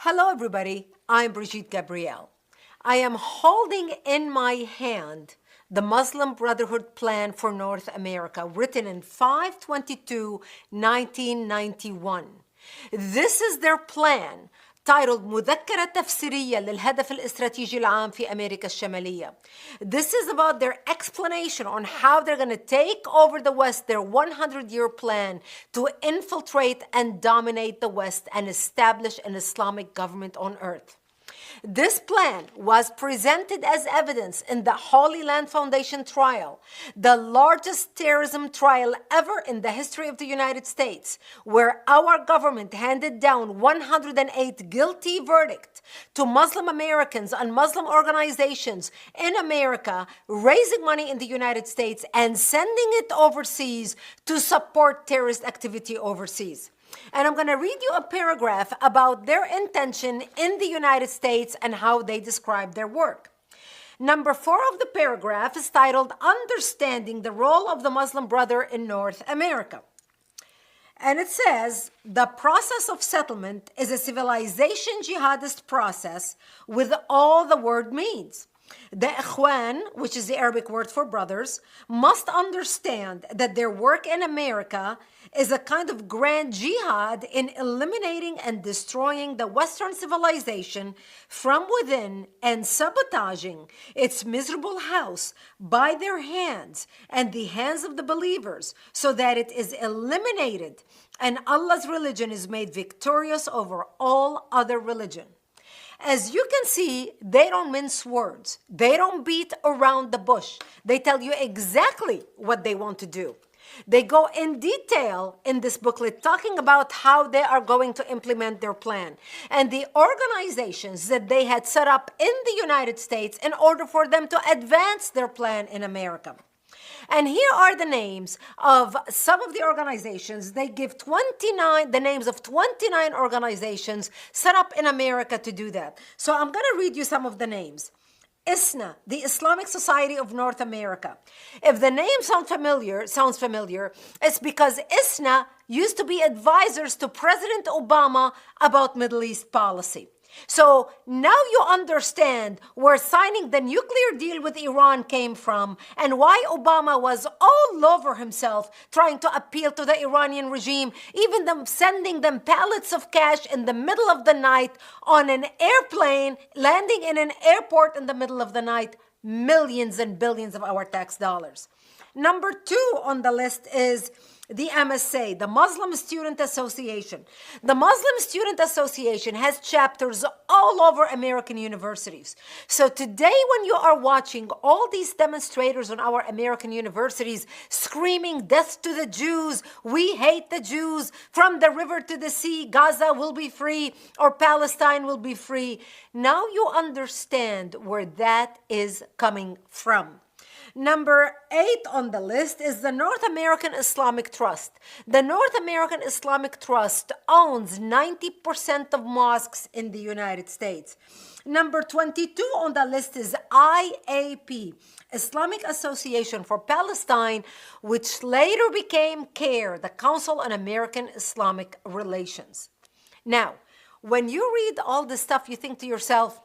Hello, everybody. I'm Brigitte Gabrielle. I am holding in my hand the Muslim Brotherhood Plan for North America, written in 5/22/1991. This is their plan, titled مذكرة تفسيرية للهدف الاستراتيجي العام في أمريكا الشمالية. This is about their explanation on how they're going to take over the West, their 100-year plan to infiltrate and dominate the West and establish an Islamic government on earth. This plan was presented as evidence in the Holy Land Foundation trial, the largest terrorism trial ever in the history of the United States, where our government handed down 108 guilty verdicts to Muslim Americans and Muslim organizations in America, raising money in the United States and sending it overseas to support terrorist activity overseas. And I'm going to read you a paragraph about their intention in the United States and how they describe their work. Number 4 of the paragraph is titled Understanding the Role of the Muslim Brother in North America. And it says, the process of settlement is a civilization jihadist process with all the word means. The Ikhwan, which is the Arabic word for brothers, must understand that their work in America is a kind of grand jihad in eliminating and destroying the Western civilization from within and sabotaging its miserable house by their hands and the hands of the believers, so that it is eliminated and Allah's religion is made victorious over all other religion. As you can see, they don't mince words. They don't beat around the bush. They tell you exactly what they want to do. They go in detail in this booklet talking about how they are going to implement their plan and the organizations that they had set up in the United States in order for them to advance their plan in America. And here are the names of some of the organizations. They give the names of 29 organizations set up in America to do that. So I'm going to read you some of the names. ISNA, the Islamic Society of North America. If the name sounds familiar, it's because ISNA used to be advisors to President Obama about Middle East policy. So now you understand where signing the nuclear deal with Iran came from and why Obama was all over himself trying to appeal to the Iranian regime, even sending them pallets of cash in the middle of the night on an airplane, landing in an airport in the middle of the night, millions and billions of our tax dollars. Number 2 on the list is the MSA, the Muslim Student Association. The Muslim Student Association has chapters all over American universities. So today when you are watching all these demonstrators on our American universities screaming death to the Jews, we hate the Jews, from the river to the sea, Gaza will be free or Palestine will be free. Now you understand where that is coming from. Number 8 on the list is the North American Islamic Trust. The North American Islamic Trust owns 90% of mosques in the United States. Number 22 on the list is IAP, Islamic Association for Palestine, which later became CARE, the Council on American Islamic Relations. Now, when you read all this stuff, you think to yourself,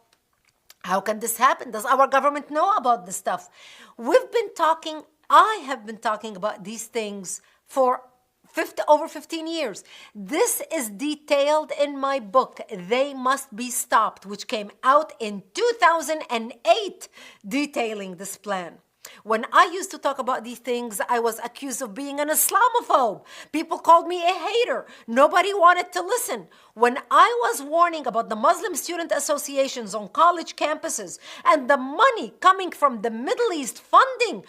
how can this happen? Does our government know about this stuff? I have been talking about these things for over 15 years. This is detailed in my book, They Must Be Stopped, which came out in 2008, detailing this plan. When I used to talk about these things, I was accused of being an Islamophobe. People called me a hater. Nobody wanted to listen. When I was warning about the Muslim student associations on college campuses and the money coming from the Middle East funding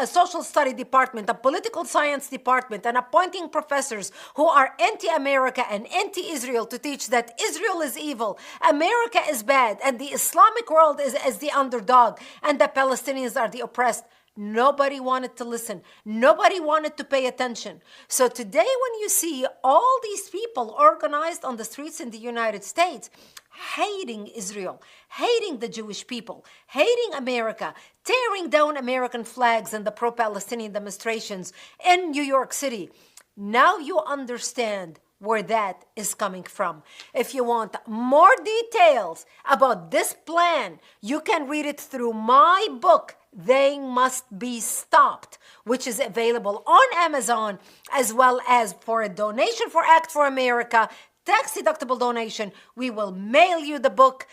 a social study department, a political science department, and appointing professors who are anti-America and anti-Israel to teach that Israel is evil, America is bad, and the Islamic world is the underdog, and the Palestinians are the oppressed, nobody wanted to listen. Nobody wanted to pay attention. So today when you see all these people organized on the streets in the United States, hating Israel, hating the Jewish people, hating America, tearing down American flags and the pro-Palestinian demonstrations in New York City, now you understand where that is coming from. If you want more details about this plan, you can read it through my book, They Must Be Stopped, which is available on Amazon, as well as for a donation for Act for America, tax-deductible donation, we will mail you the book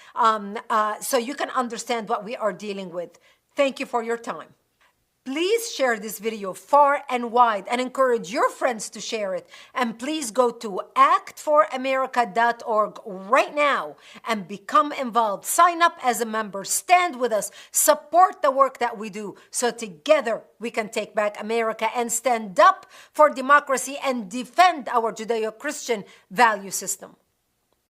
so you can understand what we are dealing with. Thank you for your time. Please share this video far and wide and encourage your friends to share it. And please go to actforamerica.org right now and become involved. Sign up as a member. Stand with us. Support the work that we do so together we can take back America and stand up for democracy and defend our Judeo-Christian value system.